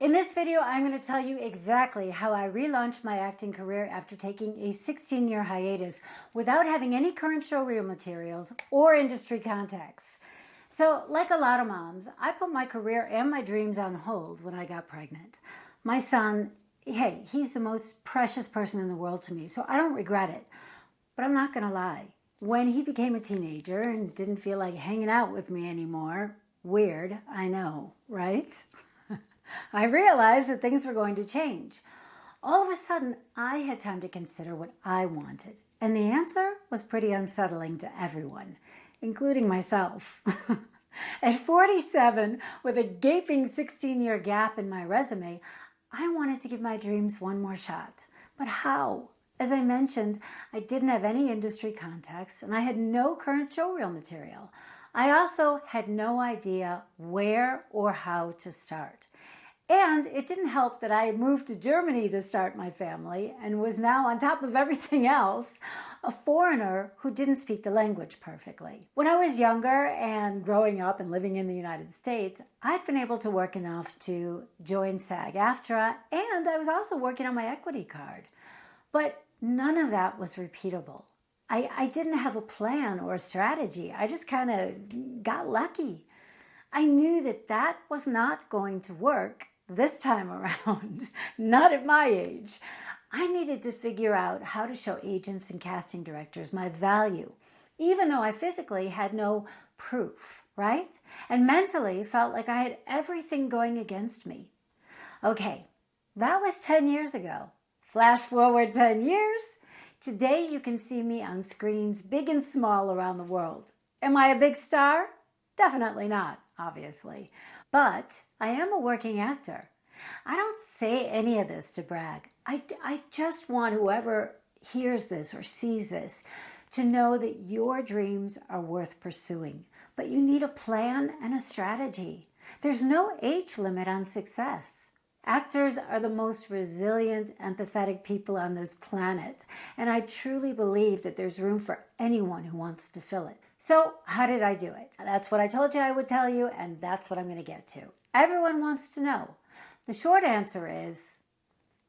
In this video, I'm going to tell you exactly how I relaunched my acting career after taking a 16-year hiatus without having any current showreel materials or industry contacts. So, like a lot of moms, I put my career and my dreams on hold when I got pregnant. My son, hey, he's the most precious person in the world to me, so I don't regret it. But I'm not going to lie. When he became a teenager and didn't feel like hanging out with me anymore, weird, I know, right? I realized that things were going to change. All of a sudden, I had time to consider what I wanted. And the answer was pretty unsettling to everyone, including myself. At 47, with a gaping 16-year gap in my resume, I wanted to give my dreams one more shot. But how? As I mentioned, I didn't have any industry contacts and I had no current showreel material. I also had no idea where or how to start. And it didn't help that I had moved to Germany to start my family and was now, on top of everything else, a foreigner who didn't speak the language perfectly. When I was younger and growing up and living in the United States, I'd been able to work enough to join SAG-AFTRA, and I was also working on my equity card. But none of that was repeatable. I didn't have a plan or a strategy. I just kind of got lucky. I knew that that was not going to work this time around, not at my age. I needed to figure out how to show agents and casting directors my value, even though I physically had no proof, right? And mentally felt like I had everything going against me. Okay, that was 10 years ago. Flash forward 10 years. Today you can see me on screens big and small around the world. Am I a big star? Definitely not, obviously. But I am a working actor. I don't say any of this to brag. I just want whoever hears this or sees this to know that your dreams are worth pursuing. But you need a plan and a strategy. There's no age limit on success. Actors are the most resilient, empathetic people on this planet, and I truly believe that there's room for anyone who wants to fill it. So how did I do it? That's what I told you I would tell you, and that's what I'm going to get to. Everyone wants to know. The short answer is,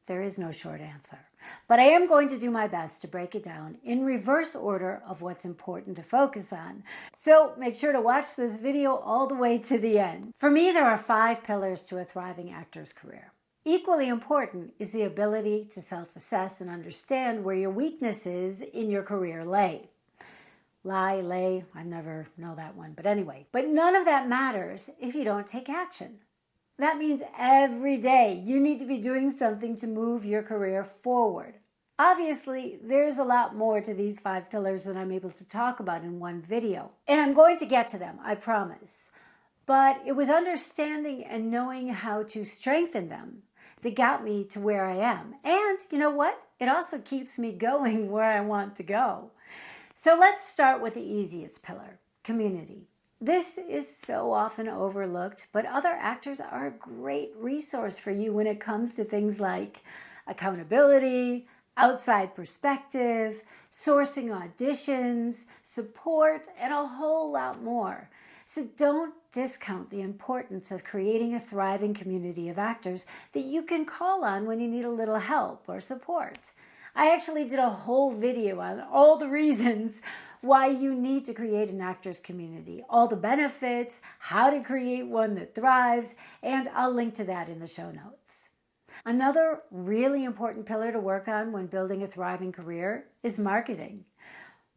there is no short answer. But I am going to do my best to break it down in reverse order of what's important to focus on. So make sure to watch this video all the way to the end. For me, there are 5 pillars to a thriving actor's career. Equally important is the ability to self-assess and understand where your weaknesses in your career lay. Lay, I never know that one, but anyway. But none of that matters if you don't take action. That means every day you need to be doing something to move your career forward. Obviously, there's a lot more to these 5 pillars than I'm able to talk about in one video. And I'm going to get to them, I promise. But it was understanding and knowing how to strengthen them that got me to where I am. And you know what? It also keeps me going where I want to go. So let's start with the easiest pillar, community. This is so often overlooked, but other actors are a great resource for you when it comes to things like accountability, outside perspective, sourcing auditions, support, and a whole lot more. So don't discount the importance of creating a thriving community of actors that you can call on when you need a little help or support. I actually did a whole video on all the reasons why you need to create an actors community, all the benefits, how to create one that thrives, and I'll link to that in the show notes. Another really important pillar to work on when building a thriving career is marketing.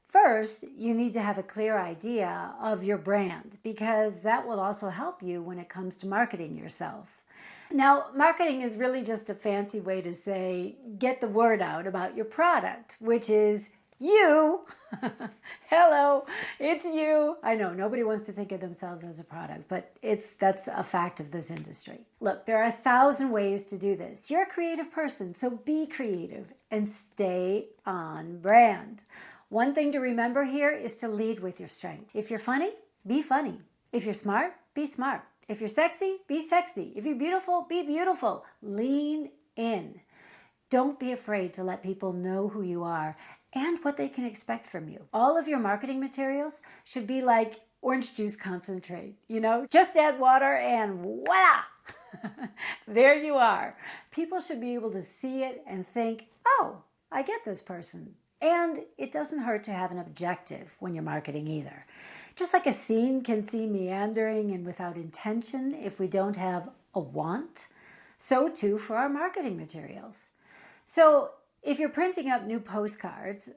First, you need to have a clear idea of your brand because that will also help you when it comes to marketing yourself. Now, marketing is really just a fancy way to say, get the word out about your product, which is you. Hello, it's you. I know nobody wants to think of themselves as a product, but that's a fact of this industry. Look, there are 1,000 ways to do this. You're a creative person, so be creative and stay on brand. One thing to remember here is to lead with your strength. If you're funny, be funny. If you're smart, be smart. If you're sexy, be sexy. If you're beautiful, be beautiful. Lean in. Don't be afraid to let people know who you are and what they can expect from you. All of your marketing materials should be like orange juice concentrate, just add water and voila! There you are. People should be able to see it and think, oh, I get this person. And it doesn't hurt to have an objective when you're marketing either. Just like a scene can seem meandering and without intention if we don't have a want, so too for our marketing materials. So if you're printing up new postcards,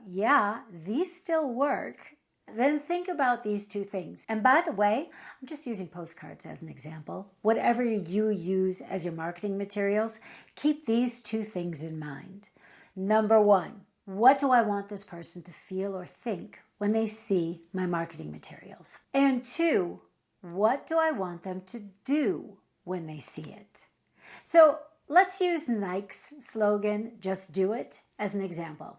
yeah, these still work. Then think about these two things. And by the way, I'm just using postcards as an example. Whatever you use as your marketing materials, keep these two things in mind. Number one, what do I want this person to feel or think when they see my marketing materials? And two, what do I want them to do when they see it? So let's use Nike's slogan, "Just do it," as an example.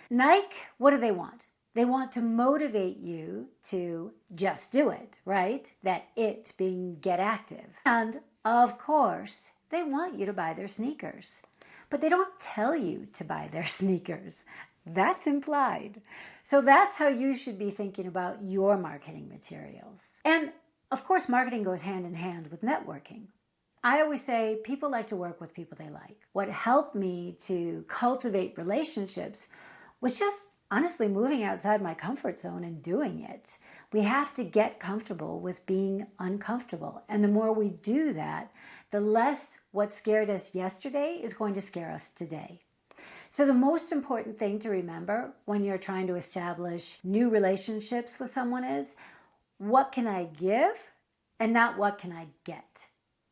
Nike, what do they want? They want to motivate you to just do it, right? That it being get active. And of course, they want you to buy their sneakers. But they don't tell you to buy their sneakers. That's implied. So that's how you should be thinking about your marketing materials. And of course, marketing goes hand in hand with networking. I always say people like to work with people they like. What helped me to cultivate relationships was just honestly moving outside my comfort zone and doing it. We have to get comfortable with being uncomfortable. And the more we do that, the less what scared us yesterday is going to scare us today. So the most important thing to remember when you're trying to establish new relationships with someone is, what can I give and not what can I get?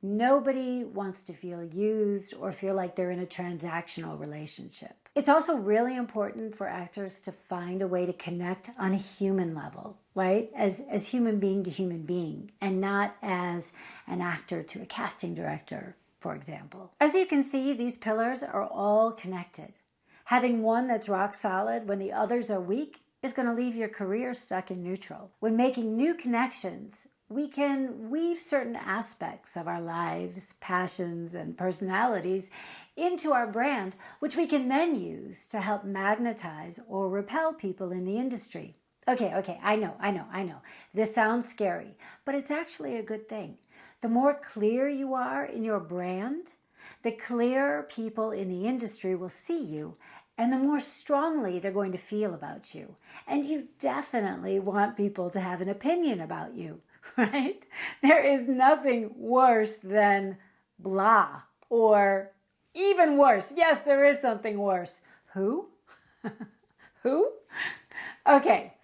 Nobody wants to feel used or feel like they're in a transactional relationship. It's also really important for actors to find a way to connect on a human level, right? As human being to human being, and not as an actor to a casting director, for example. As you can see, these pillars are all connected. Having one that's rock solid when the others are weak is going to leave your career stuck in neutral. When making new connections, we can weave certain aspects of our lives, passions, and personalities into our brand, which we can then use to help magnetize or repel people in the industry. Okay, I know. This sounds scary, but it's actually a good thing. The more clear you are in your brand, the clearer people in the industry will see you, and the more strongly they're going to feel about you. And you definitely want people to have an opinion about you, right? There is nothing worse than blah, or even worse. Yes, there is something worse. Who? Who? Okay.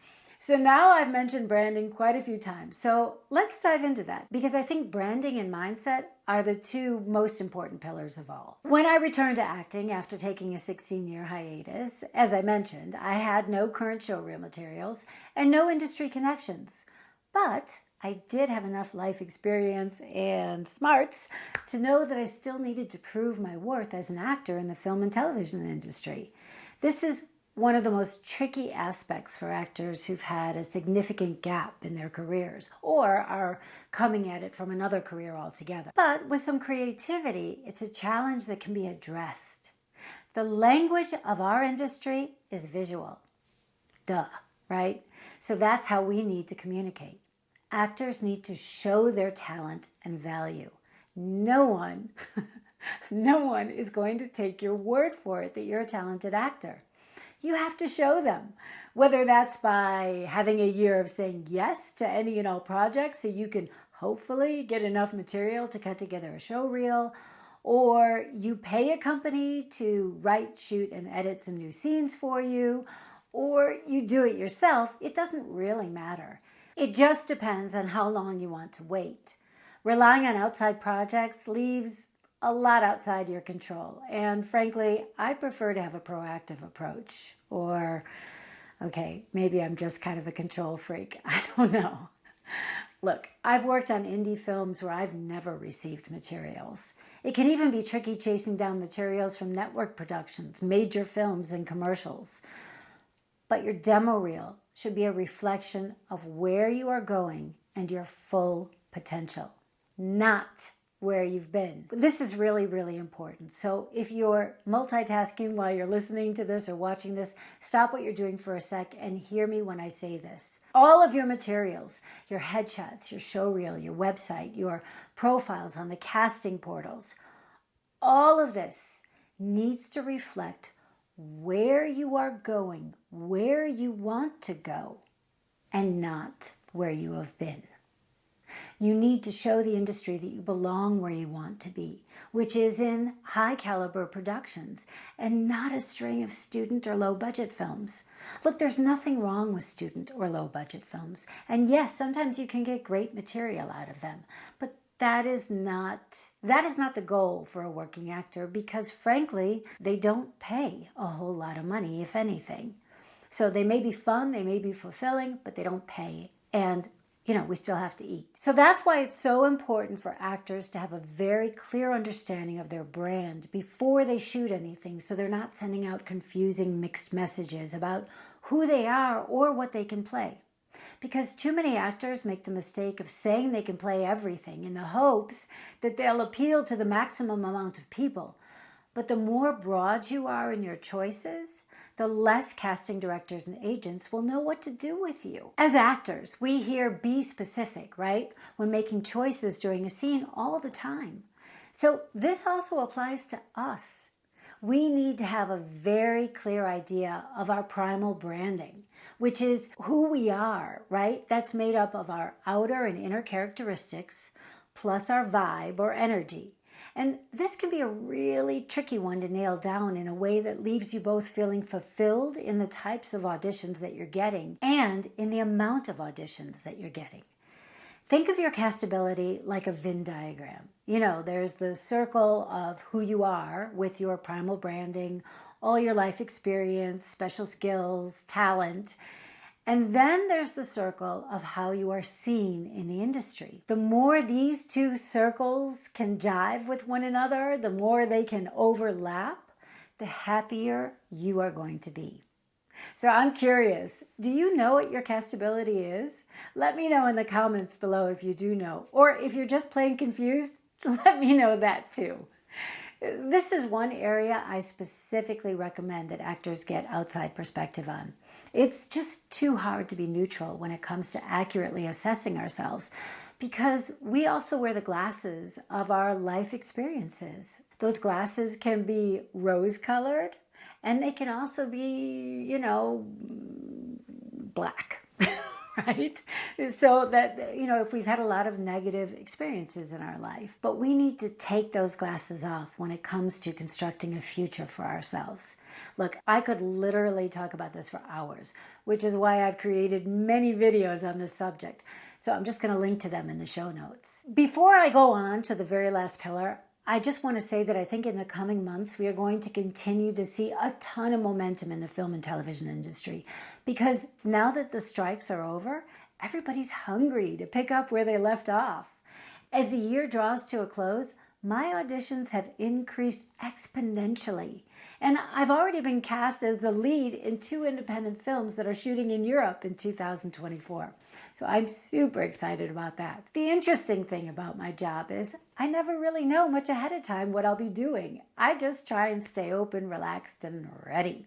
So now I've mentioned branding quite a few times. So let's dive into that, because I think branding and mindset are the two most important pillars of all. When I returned to acting after taking a 16-year hiatus, as I mentioned, I had no current showreel materials and no industry connections. But I did have enough life experience and smarts to know that I still needed to prove my worth as an actor in the film and television industry. This is one of the most tricky aspects for actors who've had a significant gap in their careers or are coming at it from another career altogether. But with some creativity, it's a challenge that can be addressed. The language of our industry is visual. Duh, right? So that's how we need to communicate. Actors need to show their talent and value. No one is going to take your word for it that you're a talented actor. You have to show them, whether that's by having a year of saying yes to any and all projects so you can hopefully get enough material to cut together a show reel, or you pay a company to write, shoot, and edit some new scenes for you, or you do it yourself. It doesn't really matter. It just depends on how long you want to wait. Relying on outside projects leaves a lot outside your control. And frankly, I prefer to have a proactive approach. Or, okay, maybe I'm just kind of a control freak. I don't know. Look, I've worked on indie films where I've never received materials. It can even be tricky chasing down materials from network productions, major films, and commercials. But your demo reel should be a reflection of where you are going and your full potential, not where you've been. This is really, really important. So if you're multitasking while you're listening to this or watching this, stop what you're doing for a sec and hear me when I say this. All of your materials, your headshots, your showreel, your website, your profiles on the casting portals, all of this needs to reflect where you are going, where you want to go, and not where you have been. You need to show the industry that you belong where you want to be, which is in high caliber productions and not a string of student or low budget films. Look, there's nothing wrong with student or low budget films. And yes, sometimes you can get great material out of them, but that is not the goal for a working actor, because frankly, they don't pay a whole lot of money, if anything. So they may be fun, they may be fulfilling, but they don't pay. And we still have to eat. So that's why it's so important for actors to have a very clear understanding of their brand before they shoot anything, so they're not sending out confusing mixed messages about who they are or what they can play. Because too many actors make the mistake of saying they can play everything in the hopes that they'll appeal to the maximum amount of people. But the more broad you are in your choices, the less casting directors and agents will know what to do with you. As actors, we hear be specific, right? When making choices during a scene all the time. So this also applies to us. We need to have a very clear idea of our primal branding, which is who we are, right? That's made up of our outer and inner characteristics, plus our vibe or energy. And this can be a really tricky one to nail down in a way that leaves you both feeling fulfilled in the types of auditions that you're getting and in the amount of auditions that you're getting. Think of your castability like a Venn diagram. There's the circle of who you are with your primal branding, all your life experience, special skills, talent. And then there's the circle of how you are seen in the industry. The more these two circles can jive with one another, the more they can overlap, the happier you are going to be. So I'm curious, do you know what your castability is? Let me know in the comments below if you do know. Or if you're just plain confused, let me know that too. This is one area I specifically recommend that actors get outside perspective on. It's just too hard to be neutral when it comes to accurately assessing ourselves, because we also wear the glasses of our life experiences. Those glasses can be rose-colored, and they can also be, black. Right? So that, if we've had a lot of negative experiences in our life, but we need to take those glasses off when it comes to constructing a future for ourselves. Look, I could literally talk about this for hours, which is why I've created many videos on this subject. So I'm just going to link to them in the show notes. Before I go on to the very last pillar, I just want to say that I think in the coming months, we are going to continue to see a ton of momentum in the film and television industry, because now that the strikes are over, everybody's hungry to pick up where they left off. As the year draws to a close, my auditions have increased exponentially. And I've already been cast as the lead in 2 independent films that are shooting in Europe in 2024. So I'm super excited about that. The interesting thing about my job is I never really know much ahead of time what I'll be doing. I just try and stay open, relaxed, and ready.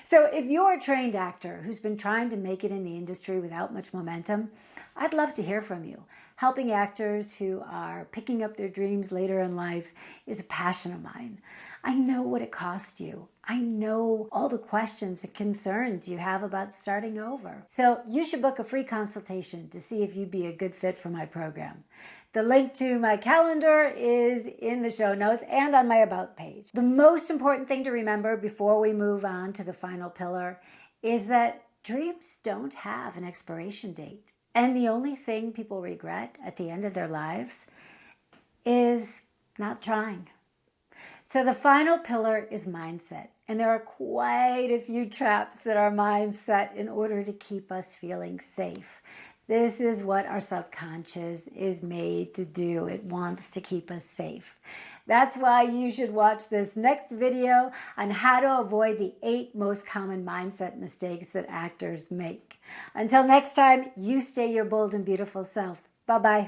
So if you're a trained actor who's been trying to make it in the industry without much momentum, I'd love to hear from you. Helping actors who are picking up their dreams later in life is a passion of mine. I know what it cost you. I know all the questions and concerns you have about starting over. So you should book a free consultation to see if you'd be a good fit for my program. The link to my calendar is in the show notes and on my About page. The most important thing to remember before we move on to the final pillar is that dreams don't have an expiration date. And the only thing people regret at the end of their lives is not trying. So the final pillar is mindset. And there are quite a few traps that our minds set in order to keep us feeling safe. This is what our subconscious is made to do. It wants to keep us safe. That's why you should watch this next video on how to avoid the 8 most common mindset mistakes that actors make. Until next time, you stay your bold and beautiful self. Bye-bye.